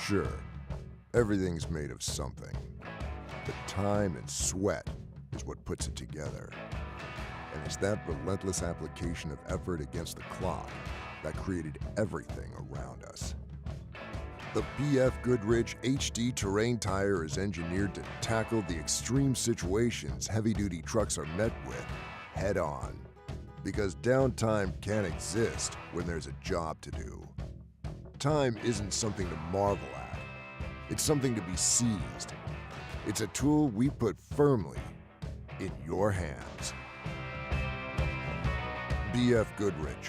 Sure, everything's made of something, but time and sweat is what puts it together. And it's that relentless application of effort against the clock that created everything around us. The BFGoodrich HD terrain tire is engineered to tackle the extreme situations heavy-duty trucks are met with head-on. Because downtime can't exist when there's a job to do. Time isn't something to marvel at. It's something to be seized. It's a tool we put firmly in your hands. BFGoodrich,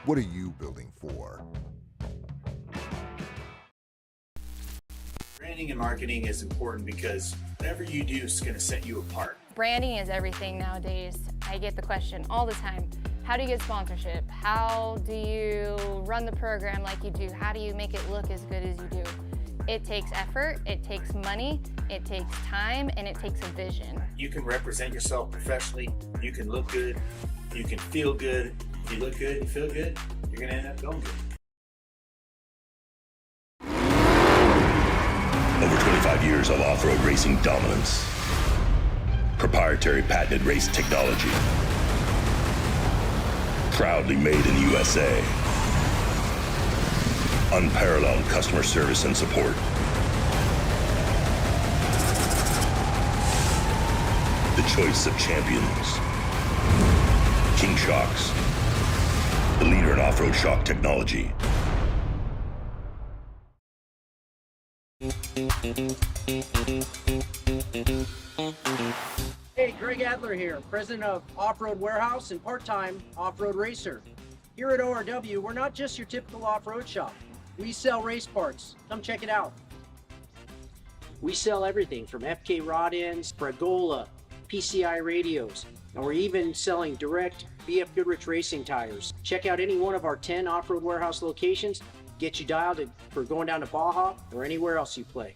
what are you building for? Branding and marketing is important because whatever you do is going to set you apart. Branding is everything nowadays. I get the question all the time. How do you get sponsorship? How do you run the program like you do? How do you make it look as good as you do? It takes effort, it takes money, it takes time, and it takes a vision. You can represent yourself professionally, you can look good, you can feel good. If you look good, you feel good, you're going to end up going good. Over 25 years of off-road racing dominance. Proprietary patented race technology. Proudly made in the USA. Unparalleled customer service and support. The choice of champions. King Shocks. The leader in off-road shock technology. Hey, Greg Adler here, president of Off-Road Warehouse and part-time off-road racer. Here at ORW, we're not just your typical off-road shop. We sell race parts. Come check it out. We sell everything from FK rod ends, Fragola, PCI radios, and we're even selling direct BFGoodrich racing tires. Check out any one of our 10 Off-Road Warehouse locations. Get you dialed for going down to Baja or anywhere else you play.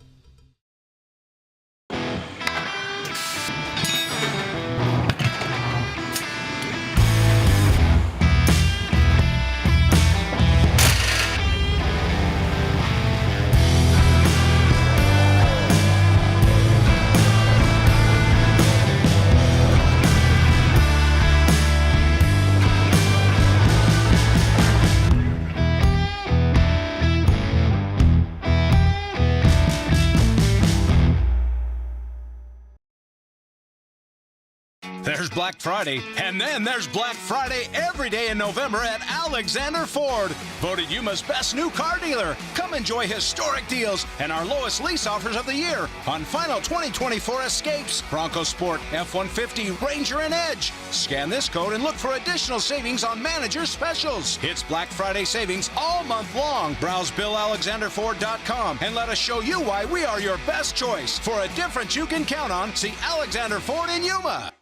There's Black Friday, and then there's Black Friday every day in November at Alexander Ford. Voted Yuma's best new car dealer. Come enjoy historic deals and our lowest lease offers of the year on final 2024 Escapes, Bronco Sport, F-150, Ranger, and Edge. Scan this code and look for additional savings on manager specials. It's Black Friday savings all month long. Browse BillAlexanderFord.com and let us show you why we are your best choice. For a difference you can count on, see Alexander Ford in Yuma.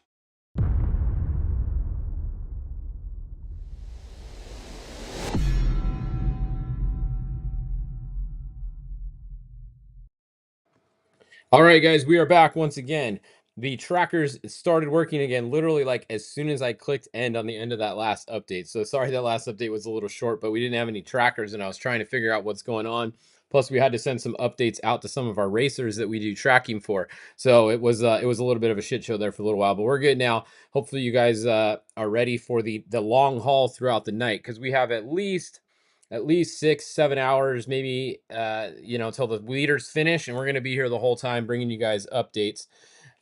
All right, guys, we are back once again. The trackers started working again, literally like as soon as I clicked end on the end of that last update. So sorry that last update was a little short, but we didn't have any trackers and I was trying to figure out what's going on. Plus we had to send some updates out to some of our racers that we do tracking for. So it was a little bit of a shit show there for a little while, but we're good now. Hopefully you guys are ready for the long haul throughout the night, because we have at least 6-7 hours, maybe, until the leaders finish, and we're going to be here the whole time bringing you guys updates.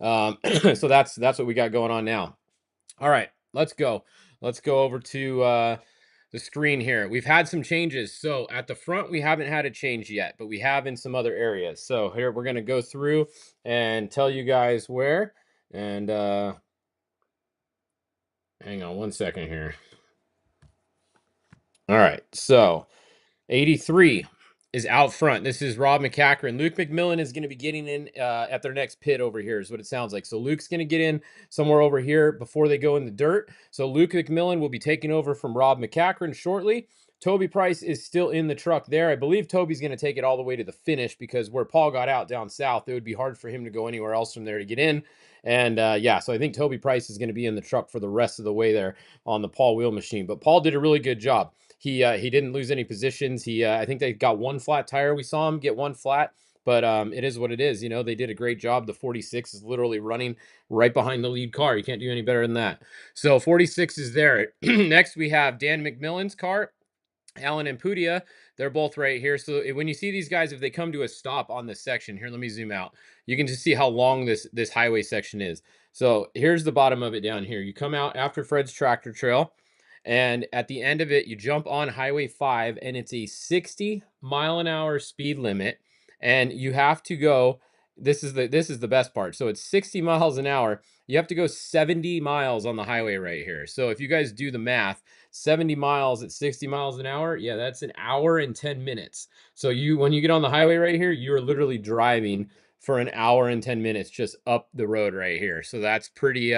So that's what we got going on now. All right, let's go over to the screen here. We've had some changes. So at the front, we haven't had a change yet, but we have in some other areas. So here we're going to go through and tell you guys where. And hang on one second here. All right, so 83 is out front. This is Rob McCackron. Luke McMillan is going to be getting in at their next pit over here is what it sounds like. So Luke's going to get in somewhere over here before they go in the dirt. So Luke McMillan will be taking over from Rob McCackron shortly. Toby Price is still in the truck there. I believe Toby's going to take it all the way to the finish, because where Paul got out down south, it would be hard for him to go anywhere else from there to get in. And yeah, so I think Toby Price is going to be in the truck for the rest of the way there on the Paul wheel machine. But Paul did a really good job. He didn't lose any positions. I think they got one flat tire. We saw him get one flat, but it is what it is. You know, they did a great job. The 46 is literally running right behind the lead car. You can't do any better than that. So 46 is there. Next, we have Dan McMillan's car. Alan and Pudia, they're both right here. So when you see these guys, if they come to a stop on this section here, let me zoom out. You can just see how long this highway section is. So here's the bottom of it down here. You come out after Fred's tractor trail, and at the end of it, you jump on Highway 5, and it's a 60-mile-an-hour speed limit, and you have to go. This is the best part. So it's 60 miles an hour. You have to go 70 miles on the highway right here. So if you guys do the math, 70 miles at 60 miles an hour, yeah, that's an hour and 10 minutes. So when you get on the highway right here, you're literally driving for an hour and 10 minutes just up the road right here. So that's pretty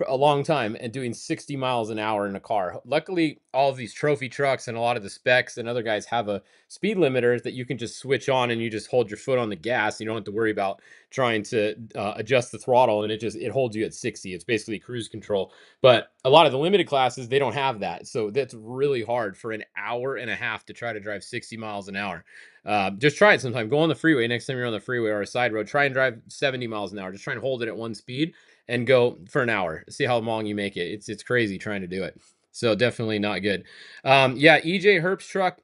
a long time, and doing 60 miles an hour in a car. Luckily, all of these trophy trucks and a lot of the specs and other guys have a speed limiter that you can just switch on, and you just hold your foot on the gas. You don't have to worry about trying to adjust the throttle, and it holds you at 60. It's basically cruise control. But a lot of the limited classes, they don't have that. So that's really hard for an hour and a half to try to drive 60 miles an hour. Just try it sometime. Go on the freeway next time you're on the freeway or a side road. Try and drive 70 miles an hour. Just try and hold it at one speed and go for an hour. See how long you make it. It's crazy trying to do it. So definitely not good. Yeah, EJ Herp's truck.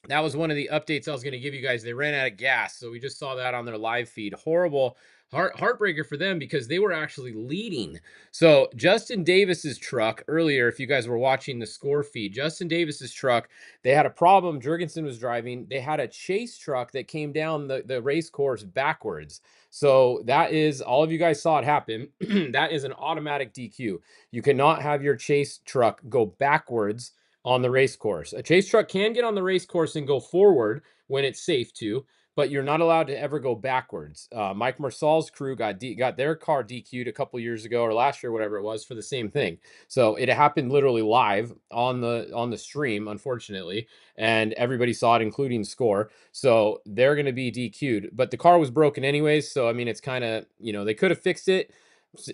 That was one of the updates I was going to give you guys. They ran out of gas. So we just saw that on their live feed. Horrible. Heartbreaker for them because they were actually leading. So Justin Davis's truck earlier, if you guys were watching the score feed, Justin Davis's truck, they had a problem. Jurgensen was driving. They had a chase truck that came down the race course backwards. So that is, all of you guys saw it happen. That is an automatic DQ. You cannot have your chase truck go backwards on the race course. A chase truck can get on the race course and go forward when it's safe to, but you're not allowed to ever go backwards. Mike Marsal's crew got their car DQ'd a couple years ago or last year, whatever it was, for the same thing. So it happened literally live on the stream, unfortunately, and everybody saw it, including Score. So they're going to be DQ'd, but the car was broken anyways. So I mean, it's kind of, they could have fixed it.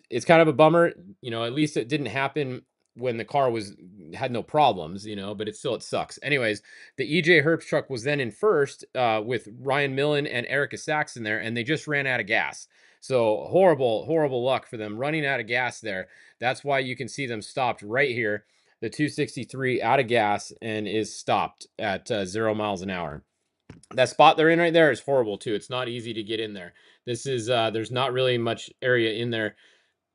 It's kind of a bummer, at least it didn't happen when the car had no problems, but it sucks. Anyways, the EJ Herbst truck was then in first with Ryan Millen and Erica Saxon there, and they just ran out of gas. So horrible luck for them running out of gas there. That's why you can see them stopped right here. The 263 out of gas and is stopped at 0 miles an hour. That spot they're in right there is horrible too. It's not easy to get in there. This is there's not really much area in there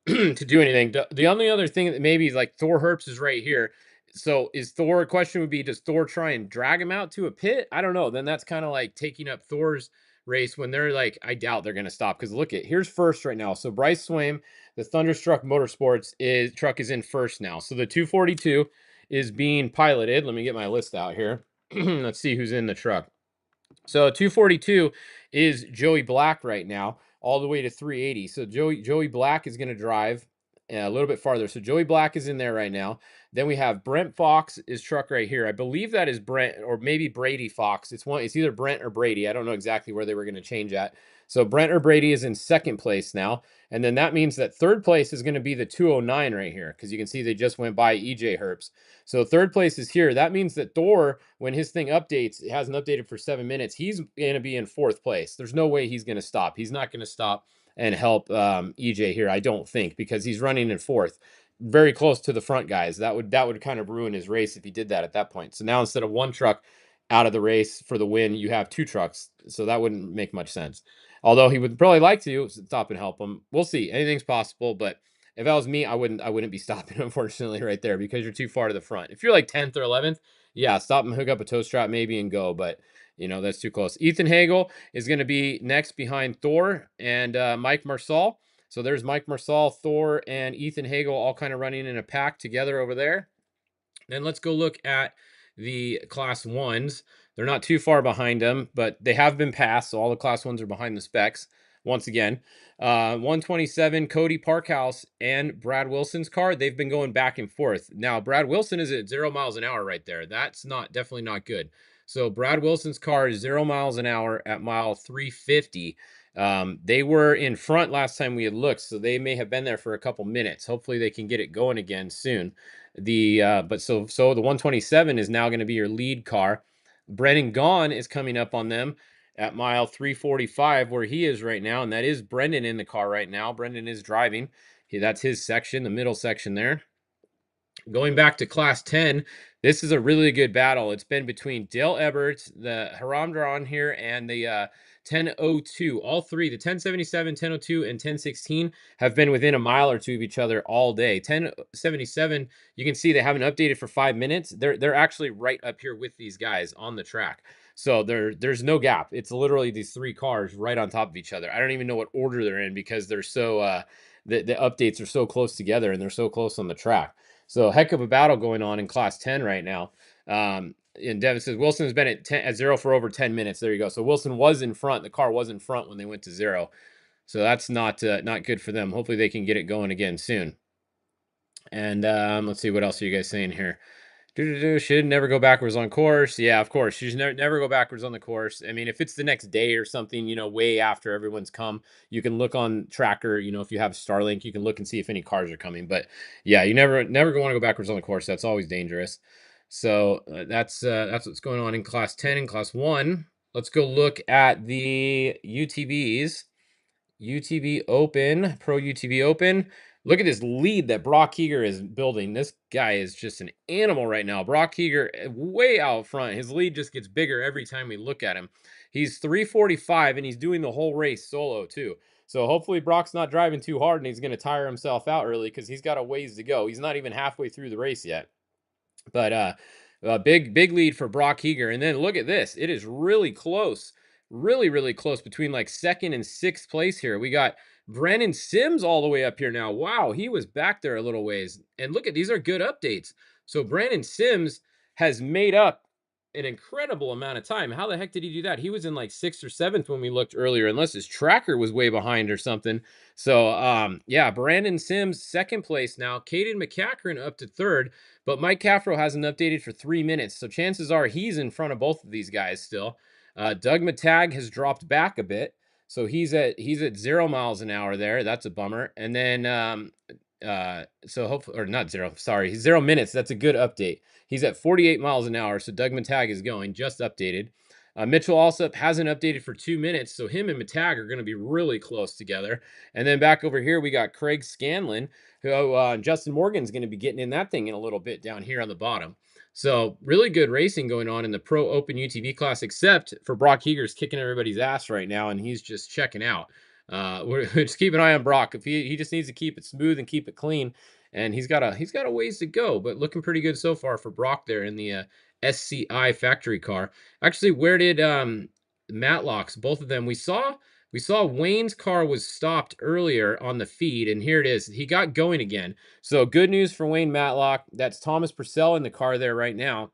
to do anything. The only other thing that maybe is like Thor Herbst is right here. So is Thor, question would be, does Thor try and drag him out to a pit? I don't know. Then that's kind of like taking up Thor's race when they're like, I doubt they're going to stop. Because look, here's first right now. So Bryce Swaim, the Thunderstruck Motorsports truck is in first now. So the 242 is being piloted. Let me get my list out here. Let's see who's in the truck. So 242 is Joey Black right now, all the way to 380. So Joey Black is going to drive a little bit farther. So Joey Black is in there right now. Then we have Brent Fox's truck right here. I believe that is Brent, or maybe Brady Fox. It's either Brent or Brady. I don't know exactly where they were going to change that. So Brent or Brady is in second place now. And then that means that third place is going to be the 209 right here, because you can see they just went by EJ Herbst. So third place is here. That means that Thor, when his thing updates, it hasn't updated for 7 minutes, he's going to be in fourth place. There's no way he's going to stop. He's not going to stop and help EJ here, I don't think, because he's running in fourth, very close to the front guys. That would kind of ruin his race if he did that at that point. So now instead of one truck out of the race for the win, you have two trucks. So that wouldn't make much sense. Although he would probably like to stop and help him. We'll see. Anything's possible, but if that was me, I wouldn't be stopping, unfortunately, right there, because you're too far to the front. If you're like 10th or 11th, yeah, stop and hook up a tow strap maybe and go, but that's too close. Ethan Hagel is going to be next behind Thor and Mike Marsal. So there's Mike Marsal, Thor, and Ethan Hagel all kind of running in a pack together over there. Then let's go look at the Class 1s. They're not too far behind them, but they have been passed, so all the Class 1s are behind the specs. Once again, 127, Cody Parkhouse and Brad Wilson's car, they've been going back and forth. Now, Brad Wilson is at 0 miles an hour right there. That's definitely not good. So Brad Wilson's car is 0 miles an hour at mile 350. They were in front last time we had looked, so they may have been there for a couple minutes. Hopefully they can get it going again soon. But so the 127 is now going to be your lead car. Brendan Gaughan is coming up on them at mile 345 where he is right now, and that is Brendan in the car right now. Brendan is driving. That's his section, the middle section there. Going back to class 10, this is a really good battle. It's been between Dale Eberts, the Haramdra here, and the 1002. All three, the 1077, 1002, and 1016, have been within a mile or two of each other all day. 1077, you can see they haven't updated for 5 minutes. They're actually right up here with these guys on the track. So there's no gap. It's literally these three cars right on top of each other. I don't even know what order they're in because they're so the updates are so close together and they're so close on the track. So heck of a battle going on in class 10 right now. And Devin says Wilson has been at 0 for over 10 minutes. There you go. So Wilson was in front. The car was in front when they went to 0. So that's not good for them. Hopefully they can get it going again soon. And let's see, what else are you guys saying here? Should never go backwards on course. Yeah, of course. You should never go backwards on the course. I mean, if it's the next day or something, way after everyone's come, you can look on tracker. If you have Starlink, you can look and see if any cars are coming. But yeah, you never want to go backwards on the course. That's always dangerous. So that's what's going on in class 10 and class 1. Let's go look at the UTVs. UTV Open, Pro UTV Open. Look at this lead that Brock Heger is building. This guy is just an animal right now. Brock Heger way out front. His lead just gets bigger every time we look at him. He's 345 and he's doing the whole race solo too. So hopefully Brock's not driving too hard and he's going to tire himself out early because he's got a ways to go. He's not even halfway through the race yet. But big lead for Brock Heger. And then look at this. It is really close. Really close between like 2nd and 6th place here. We got Brennan Sims all the way up here now. Wow, he was back there a little ways. And look at, these are good updates. So Brandon Sims has made up an incredible amount of time. How the heck did he do that? He was in like 6th or 7th when we looked earlier, unless his tracker was way behind or something. So yeah, Brandon Sims 2nd place now. Caden McCachran up to 3rd, but Mike Caffro hasn't updated for 3 minutes. So chances are he's in front of both of these guys still. Doug Matag has dropped back a bit. So he's at 0 miles an hour there. That's a bummer. And then so hopefully, or not 0, sorry, he's 0 minutes. That's a good update. He's at 48 miles an hour. So Doug Matag is going, just updated. Mitchell Alsop hasn't updated for 2 minutes. So him and Matag are going to be really close together. And then back over here, we got Craig Scanlon, who Justin Morgan's going to be getting in that thing in a little bit down here on the bottom. So really good racing going on in the Pro Open UTV class, except for Brock Heger's kicking everybody's ass right now, and he's just checking out. We're just keep an eye on Brock. If he just needs to keep it smooth and keep it clean, and he's got a ways to go, but looking pretty good so far for Brock there in the SCI factory car. Actually, where did Matlock's, both of them, we saw Wayne's car was stopped earlier on the feed, and here it is. He got going again. So good news for Wayne Matlock. That's Thomas Purcell in the car there right now.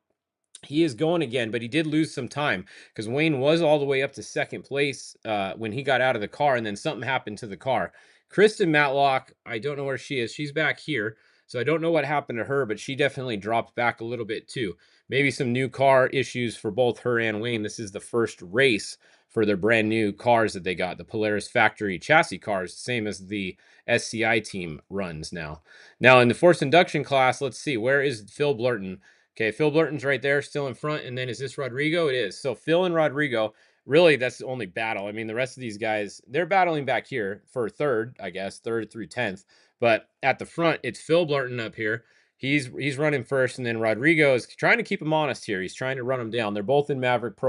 He is going again, but he did lose some time because Wayne was all the way up to 2nd place when he got out of the car, and then something happened to the car. Kristen Matlock, I don't know where she is. She's back here, so I don't know what happened to her, but she definitely dropped back a little bit too. Maybe some new car issues for both her and Wayne. This is the first race for their brand new cars that they got, the Polaris factory chassis cars, same as the SCI team runs now. Now in the forced induction class, let's see, where is Phil Blurton? Okay, Phil Blurton's right there, still in front, and then is this Rodrigo? It is. So Phil and Rodrigo, really that's the only battle. I mean, the rest of these guys, they're battling back here for 3rd, I guess, 3rd through 10th. But at the front, it's Phil Blurton up here. He's running first, and then Rodrigo is trying to keep him honest here. He's trying to run him down. They're both in Maverick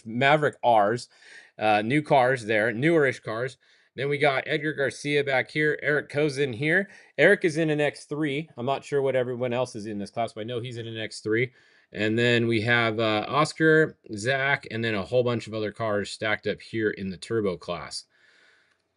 Maverick R's, new cars there, newerish cars. Then we got Edgar Garcia back here. Eric Kozin here. Eric is in an X3. I'm not sure what everyone else is in this class, but I know he's in an X3. And then we have Oscar, Zach, and then a whole bunch of other cars stacked up here in the turbo class.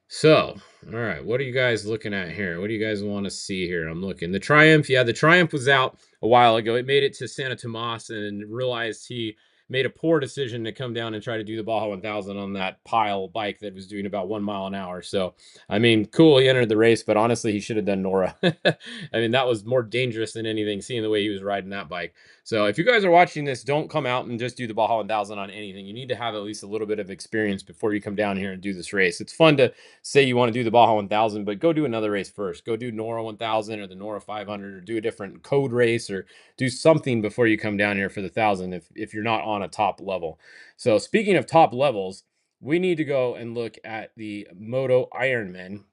So, all right, what are you guys looking at here? What do you guys want to see here? I'm looking. The Triumph, yeah, the Triumph was out a while ago. It made it to Santa Tomas and realized he made a poor decision to come down and try to do the Baja 1000 on that pile bike that was doing about 1 mile an hour. So, I mean, cool, he entered the race, but honestly, he should have done Nora. I mean, that was more dangerous than anything, seeing the way he was riding that bike. So if you guys are watching this, don't come out and just do the Baja 1000 on anything. You need to have at least a little bit of experience before you come down here and do this race. It's fun to say you want to do the Baja 1000, but go do another race first. Go do Nora 1000 or the Nora 500, or do a different code race, or do something before you come down here for the 1000 if you're not on a top level. So speaking of top levels, we need to go and look at the Moto Ironman,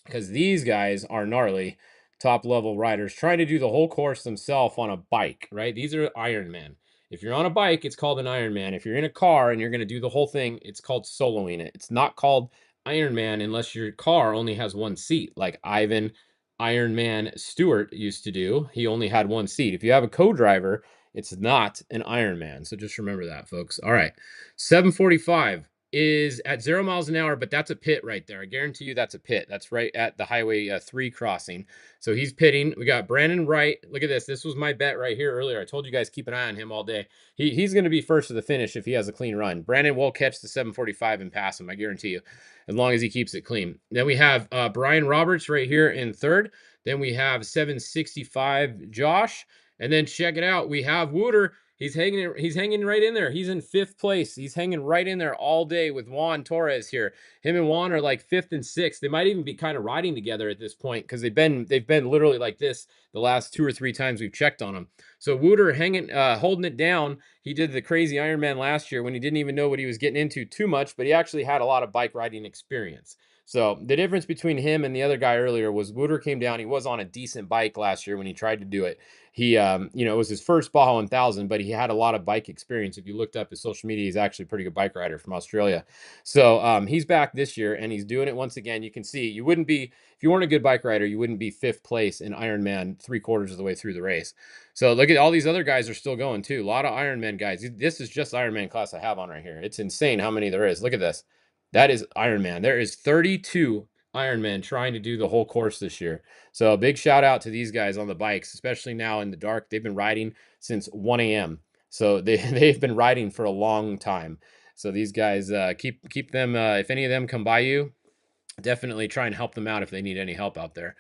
because these guys are gnarly top level riders trying to do the whole course themselves on a bike, right? These are Ironman. If you're on a bike, it's called an Ironman. If you're in a car and you're going to do the whole thing, it's called soloing it. It's not called Ironman unless your car only has one seat, like Ivan Ironman Stewart used to do. He only had one seat. If you have a co-driver, it's not an Ironman. So just remember that, folks. All right. 745 is at 0 miles an hour, but that's a pit right there. I guarantee you that's a pit. That's right at the Highway 3 crossing. So he's pitting. We got Brandon Wright. Look at this. This was my bet right here earlier. I told you guys keep an eye on him all day. He's going to be first to the finish if he has a clean run. Brandon will catch the 745 and pass him, I guarantee you, as long as he keeps it clean. Then we have Brian Roberts right here in third. Then we have 765 Josh. And then check it out. We have Wooter. He's hanging right in there. He's in 5th place. He's hanging right in there all day with Juan Torres here. Him and Juan are like 5th and 6th. They might even be kind of riding together at this point, because they've been literally like this the last 2 or 3 times we've checked on them. So Wooter holding it down. He did the crazy Ironman last year when he didn't even know what he was getting into too much, but he actually had a lot of bike riding experience. So the difference between him and the other guy earlier was Wooter came down. He was on a decent bike last year when he tried to do it. He, it was his first Baja 1000, but he had a lot of bike experience. If you looked up his social media, he's actually a pretty good bike rider from Australia. So he's back this year and he's doing it once again. You can see you wouldn't be, if you weren't a good bike rider, you wouldn't be 5th place in Ironman 3/4 of the way through the race. So look at all these other guys are still going too. A lot of Ironman guys. This is just Ironman class I have on right here. It's insane how many there is. Look at this. That is Ironman. There is 32 Ironman trying to do the whole course this year. So a big shout out to these guys on the bikes, especially now in the dark. They've been riding since 1 a.m. So they've been riding for a long time. So these guys, keep them, if any of them come by you, definitely try and help them out if they need any help out there.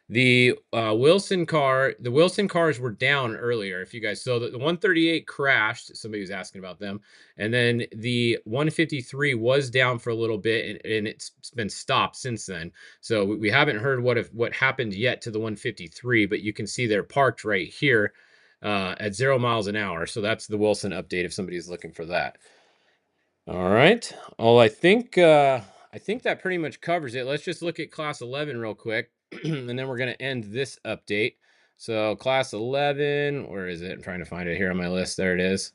The Wilson cars were down earlier. If you guys, so the 138 crashed. Somebody was asking about them, and then the 153 was down for a little bit, and it's been stopped since then. So we haven't heard what happened yet to the 153, but you can see they're parked right here at 0 miles an hour. So that's the Wilson update if somebody's looking for that. All right. Well, I think that pretty much covers it. Let's just look at class 11 real quick, and then we're going to end this update. So class 11, where is it? I'm trying to find it here on my list. There it is.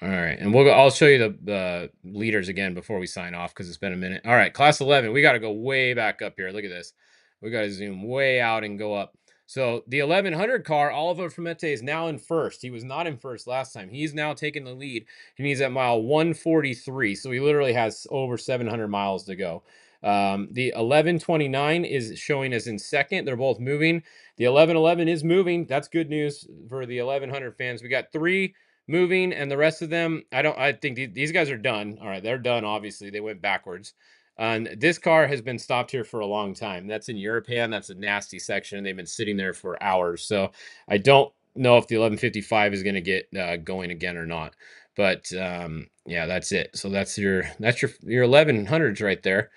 All right. And I'll show you the leaders again before we sign off, because it's been a minute. All right. Class 11, we got to go way back up here. Look at this. We got to zoom way out and go up. So the 1100 car, Oliver Fumete, is now in first. He was not in first last time. He's now taking the lead, and he's at mile 143. So he literally has over 700 miles to go. The 1129 is showing us in second. They're both moving. The 1111 is moving. That's good news for the 1100 fans. We got 3 moving, and the rest of them, I think these guys are done. All right, they're done. Obviously, they went backwards. And this car has been stopped here for a long time. That's in European. That's a nasty section. They've been sitting there for hours. So I don't know if the 1155 is going to get going again or not. But yeah, that's it. So that's your 1100s right there.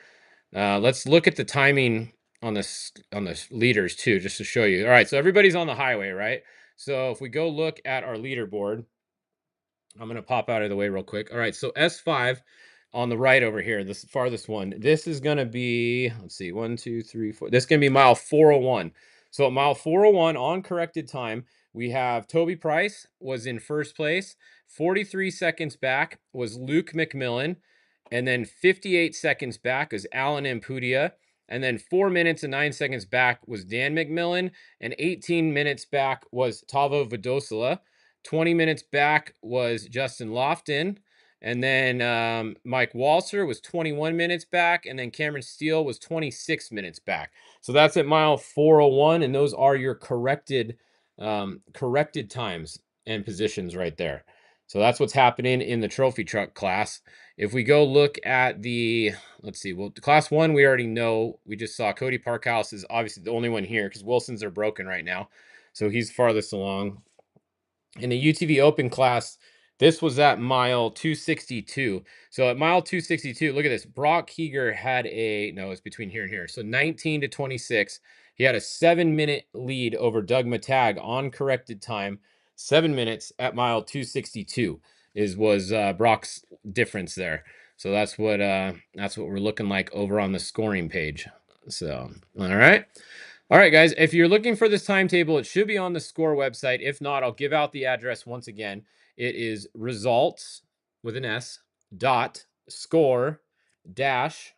Let's look at the timing on the leaders too, just to show you. All right, so everybody's on the highway, right? So if we go look at our leaderboard, I'm going to pop out of the way real quick. All right, so S5 on the right over here, this farthest one, this is going to be, let's see, 1, 2, 3, 4. This is going to be mile 401. So at mile 401 on corrected time, we have Toby Price was in first place. 43 seconds back was Luke McMillan. And then 58 seconds back was Alan Ampudia. And then 4 minutes and 9 seconds back was Dan McMillan. And 18 minutes back was Tavo Vadosila. 20 minutes back was Justin Lofton. And then Mike Walser was 21 minutes back. And then Cameron Steele was 26 minutes back. So that's at mile 401. And those are your corrected times and positions right there. So that's what's happening in the trophy truck class. If we go look at the, let's see, well, the class 1, we already know. We just saw Cody Parkhouse is obviously the only one here because Wilson's are broken right now. So he's farthest along. In the UTV Open class, this was at mile 262. So at mile 262, look at this. Brock Heger had it's between here and here. So 19 to 26. He had a 7-minute lead over Doug Matag on corrected time. 7 minutes at mile 262 was Brock's difference there. So that's what we're looking like over on the scoring page. So, all right. All right, guys, if you're looking for this timetable, it should be on the SCORE website. If not, I'll give out the address once again. It is results with an S dot score dash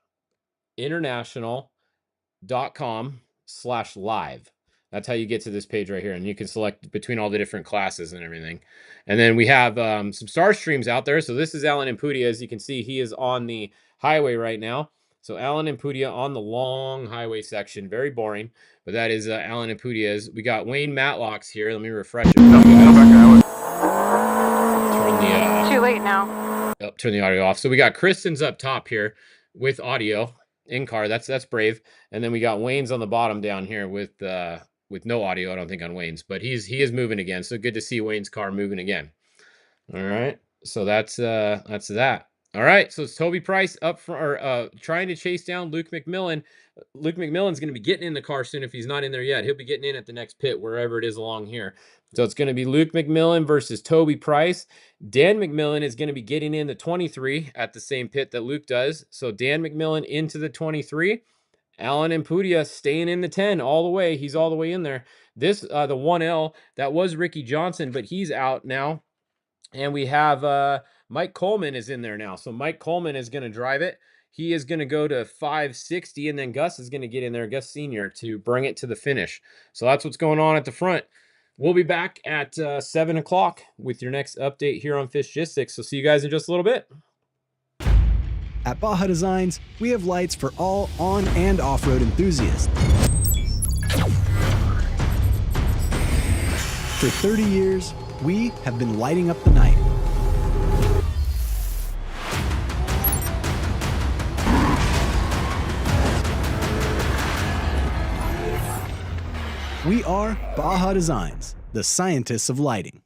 international.com/live. That's how you get to this page right here. And you can select between all the different classes and everything. And then we have some star streams out there. So this is Alan Impudia. As you can see, he is on the highway right now. So Alan Impudia on the long highway section. Very boring. But that is Alan Impudia's. We got Wayne Matlock's here. Let me refresh it. Turn the Too late now. turn the audio off. So we got Kristen's up top here with audio in car. That's brave. And then we got Wayne's on the bottom down here with no audio. I don't think on Wayne's, but he is moving again. So good to see Wayne's car moving again. All right. So that's that. All right, so it's Toby Price up for trying to chase down Luke McMillan. Luke McMillan's going to be getting in the car soon if he's not in there yet. He'll be getting in at the next pit, wherever it is along here. So it's going to be Luke McMillan versus Toby Price. Dan McMillan is going to be getting in the 23 at the same pit that Luke does. So Dan McMillan into the 23. Alan Impudia staying in the 10 all the way. He's all the way in there. This, the 1L, that was Ricky Johnson, but he's out now. And we have Mike Coleman is in there now. So Mike Coleman is going to drive it. He is going to go to 560, and then Gus is going to get in there, Gus Sr., to bring it to the finish. So that's what's going on at the front. We'll be back at 7 o'clock with your next update here on Fishgistics. So see you guys in just a little bit. At Baja Designs, we have lights for all on- and off-road enthusiasts. For 30 years, we have been lighting up the night. We are Baja Designs, the scientists of lighting.